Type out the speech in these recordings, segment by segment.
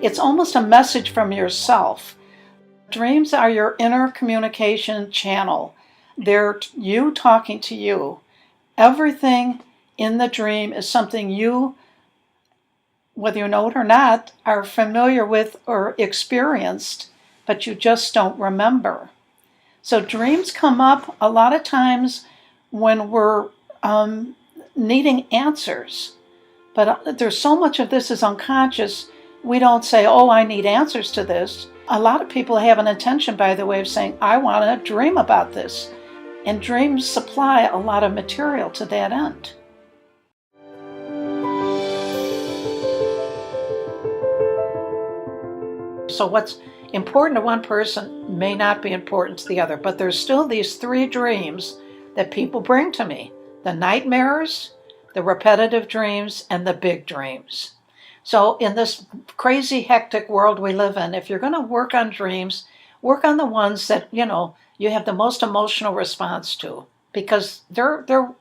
It's almost a message from yourself. Dreams are your inner communication channel. They're you talking to you. Everything in the dream is something you, whether you know it or not, are familiar with or experienced, but you just don't remember. So dreams come up a lot of times when we're needing answers. But there's so much of this is unconscious, we don't say, oh, I need answers to this. A lot of people have an intention, by the way, of saying, I want to dream about this. And dreams supply a lot of material to that end. So what's important to one person may not be important to the other, but there's still these three dreams that people bring to me: the nightmares, the repetitive dreams, and the big dreams. So in this crazy, hectic world we live in, if you're going to work on dreams, work on the ones that, you have the most emotional response to, because they're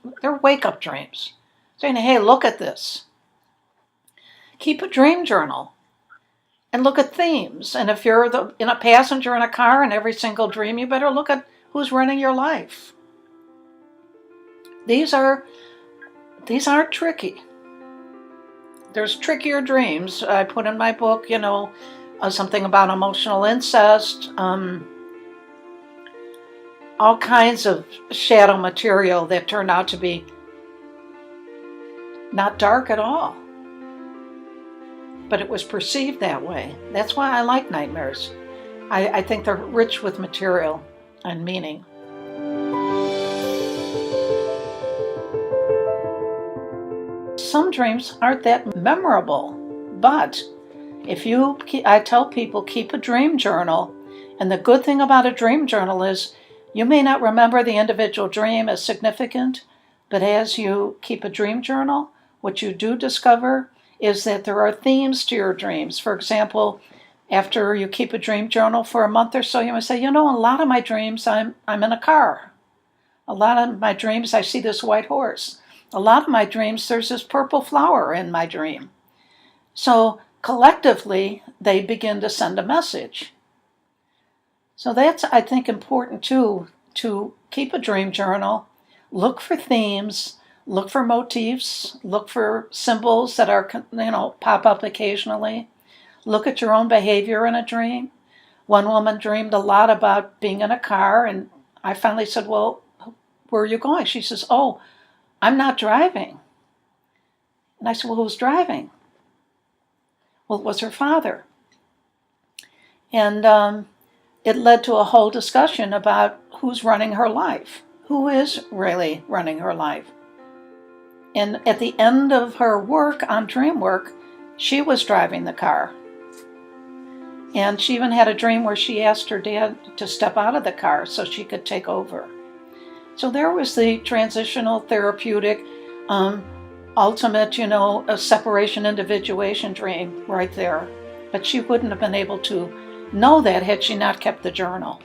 wake-up dreams. Saying, hey, look at this. Keep a dream journal and look at themes. And if you're in a passenger in a car in every single dream, you better look at who's running your life. These aren't tricky. There's trickier dreams. I put in my book, something about emotional incest, all kinds of shadow material that turned out to be not dark at all. But it was perceived that way. That's why I like nightmares. I think they're rich with material and meaning. Some dreams aren't that memorable, but I tell people, keep a dream journal. And the good thing about a dream journal is you may not remember the individual dream as significant, but as you keep a dream journal, what you do discover is that there are themes to your dreams. For example, after you keep a dream journal for a month or so, you might say, a lot of my dreams, I'm in a car. A lot of my dreams, I see this white horse. A lot of my dreams, there's this purple flower in my dream. So collectively, they begin to send a message. So that's, I think, important too, to keep a dream journal, look for themes, look for motifs, look for symbols that are, pop up occasionally. Look at your own behavior in a dream. One woman dreamed a lot about being in a car, and I finally said, well, where are you going? She says, oh, I'm not driving. And I said, well, who's driving? Well, it was her father. And it led to a whole discussion about who's running her life. Who is really running her life? And at the end of her work on dream work, she was driving the car. And she even had a dream where she asked her dad to step out of the car so she could take over. So there was the transitional therapeutic, ultimate, a separation individuation dream right there. But she wouldn't have been able to know that had she not kept the journal.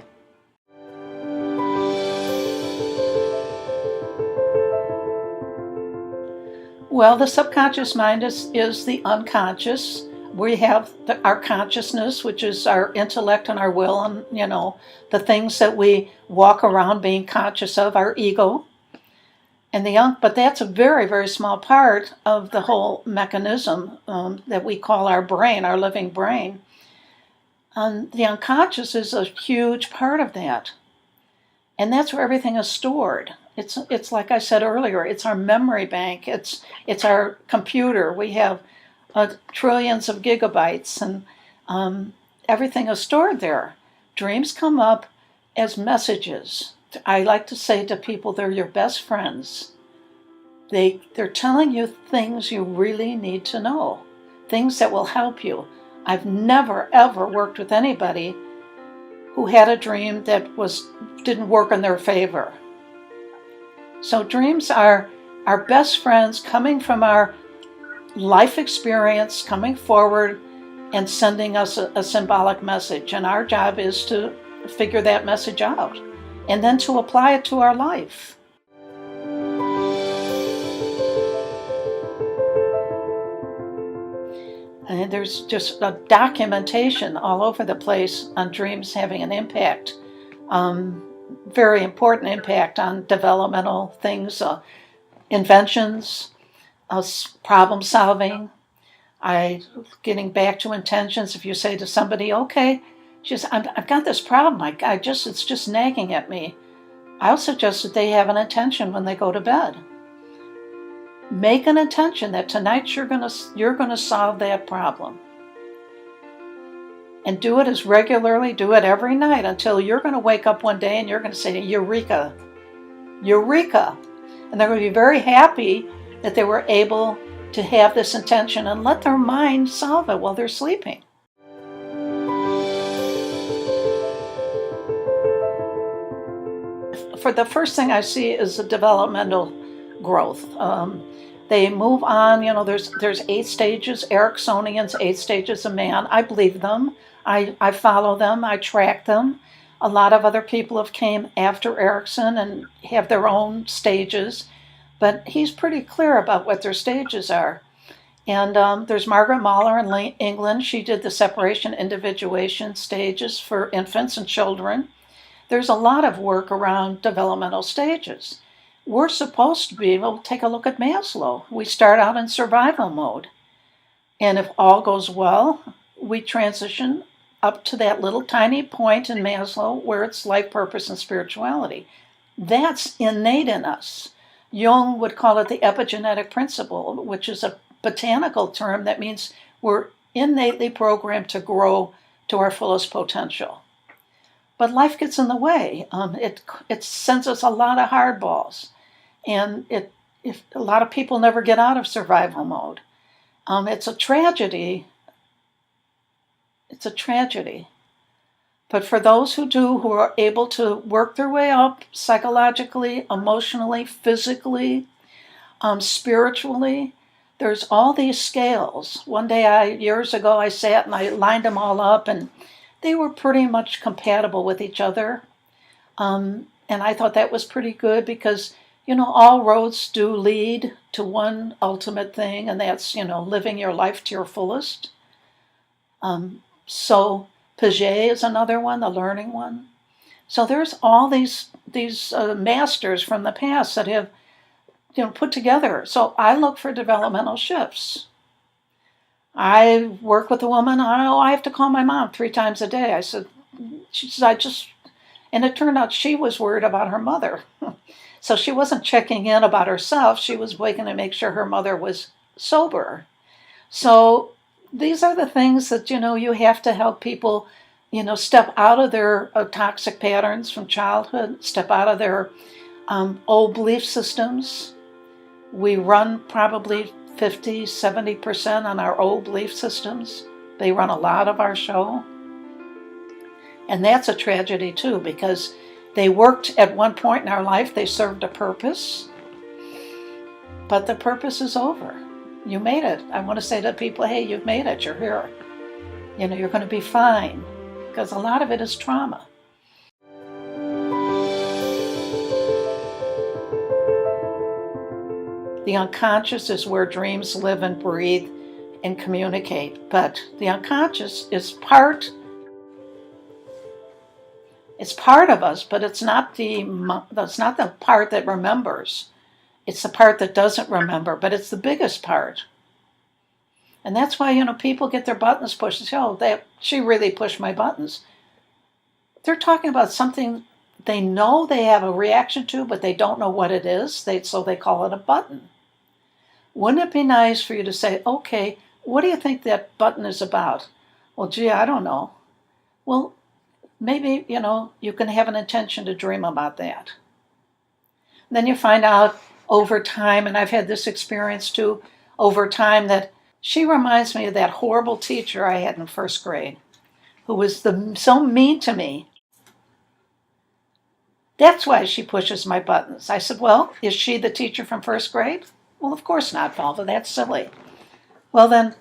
Well, the subconscious mind is the unconscious. We have our consciousness, which is our intellect and our will, and the things that we walk around being conscious of, our ego. But that's a very, very small part of the whole mechanism that we call our brain, our living brain. And the unconscious is a huge part of that. And that's where everything is stored. It's like I said earlier, it's our memory bank. It's our computer. We have trillions of gigabytes, and everything is stored there. Dreams come up as messages. I like to say to people, they're your best friends. They're telling you things you really need to know, things that will help you. I've never, ever worked with anybody who had a dream that didn't work in their favor. So dreams are our best friends coming from our life experience, coming forward and sending us a symbolic message. And our job is to figure that message out and then to apply it to our life. And there's just a documentation all over the place on dreams having an impact, very important impact on developmental things, inventions, problem solving. Getting back to intentions, if you say to somebody, okay, I've got this problem, it's just nagging at me. I'll suggest that they have an intention when they go to bed. Make an intention that tonight you're gonna solve that problem. And do it as regularly, do it every night until you're gonna wake up one day and you're gonna say, Eureka, Eureka. And they're gonna be very happy that they were able to have this intention and let their mind solve it while they're sleeping. For the first thing I see is the developmental growth. They move on, there's 8 stages, Ericksonian's 8 stages of man. I believe them. I follow them. I track them. A lot of other people have came after Erickson and have their own stages, but he's pretty clear about what their stages are. And there's Margaret Mahler in England. She did the separation individuation stages for infants and children. There's a lot of work around developmental stages. We're supposed to be able to take a look at Maslow. We start out in survival mode. And if all goes well, we transition up to that little tiny point in Maslow where it's life purpose and spirituality. That's innate in us. Jung would call it the epigenetic principle, which is a botanical term that means we're innately programmed to grow to our fullest potential. But life gets in the way. It sends us a lot of hardballs. And if a lot of people never get out of survival mode. It's a tragedy. It's a tragedy. But for those who do, who are able to work their way up psychologically, emotionally, physically, spiritually, there's all these scales. One day, years ago, I sat and I lined them all up, and they were pretty much compatible with each other. And I thought that was pretty good because, all roads do lead to one ultimate thing, and that's, living your life to your fullest. So Piaget is another one, the learning one. So there's all these masters from the past that have, put together. So I look for developmental shifts. I work with a woman, I have to call my mom 3 times a day. She says, and it turned out she was worried about her mother. So she wasn't checking in about herself. She was waiting to make sure her mother was sober. So these are the things that, you have to help people, step out of their toxic patterns from childhood, step out of their old belief systems. We run probably 50, 70% on our old belief systems. They run a lot of our show. And that's a tragedy too, because they worked at one point in our life, they served a purpose, but the purpose is over. You made it. I want to say to people, hey, you've made it, you're here. You're going to be fine, because a lot of it is trauma. The unconscious is where dreams live and breathe and communicate, but the unconscious is part of us, but it's not the part that remembers. It's the part that doesn't remember, but it's the biggest part. And that's why, people get their buttons pushed and say, she really pushed my buttons. They're talking about something they know they have a reaction to, but they don't know what it is, so they call it a button. Wouldn't it be nice for you to say, okay, what do you think that button is about? Well, gee, I don't know. Well, maybe, you can have an intention to dream about that. Then you find out over time, and I've had this experience too, over time, that she reminds me of that horrible teacher I had in first grade, who was so mean to me. That's why she pushes my buttons. I said, well, is she the teacher from first grade? Well, of course not, Velva. That's silly. Well, then,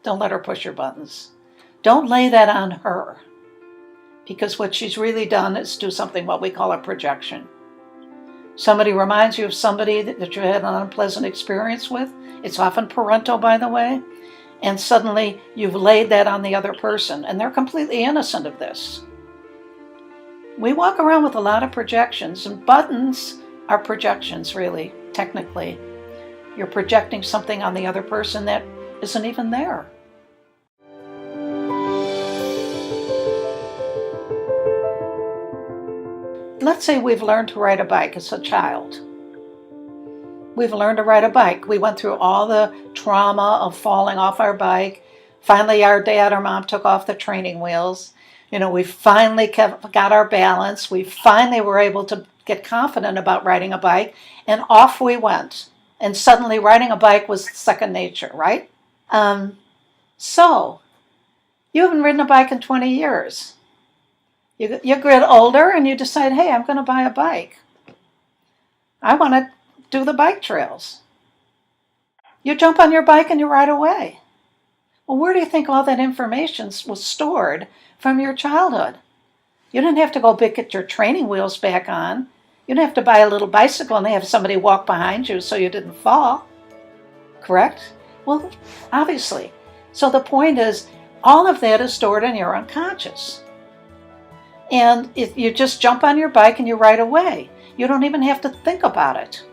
don't let her push your buttons. Don't lay that on her. Because what she's really done is do something what we call a projection. Somebody reminds you of somebody that you had an unpleasant experience with. It's often parental, by the way. and suddenly you've laid that on the other person, and they're completely innocent of this. We walk around with a lot of projections, and buttons are projections, really, technically. You're projecting something on the other person that isn't even there. Let's say we've learned to ride a bike as a child. We've learned to ride a bike. We went through all the trauma of falling off our bike. Finally, our dad or mom took off the training wheels. We finally got our balance. We finally were able to get confident about riding a bike, and off we went. And suddenly riding a bike was second nature, right? So, you haven't ridden a bike in 20 years. You get older and you decide, hey, I'm going to buy a bike. I want to do the bike trails. You jump on your bike and you ride away. Well, where do you think all that information was stored from your childhood? You didn't have to go get your training wheels back on. You didn't have to buy a little bicycle and have somebody walk behind you so you didn't fall. Correct? Well, obviously. So the point is, all of that is stored in your unconscious. And you just jump on your bike and you ride away. You don't even have to think about it.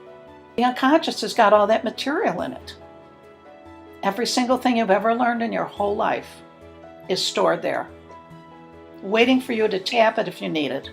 The unconscious has got all that material in it. Every single thing you've ever learned in your whole life is stored there, waiting for you to tap it if you need it.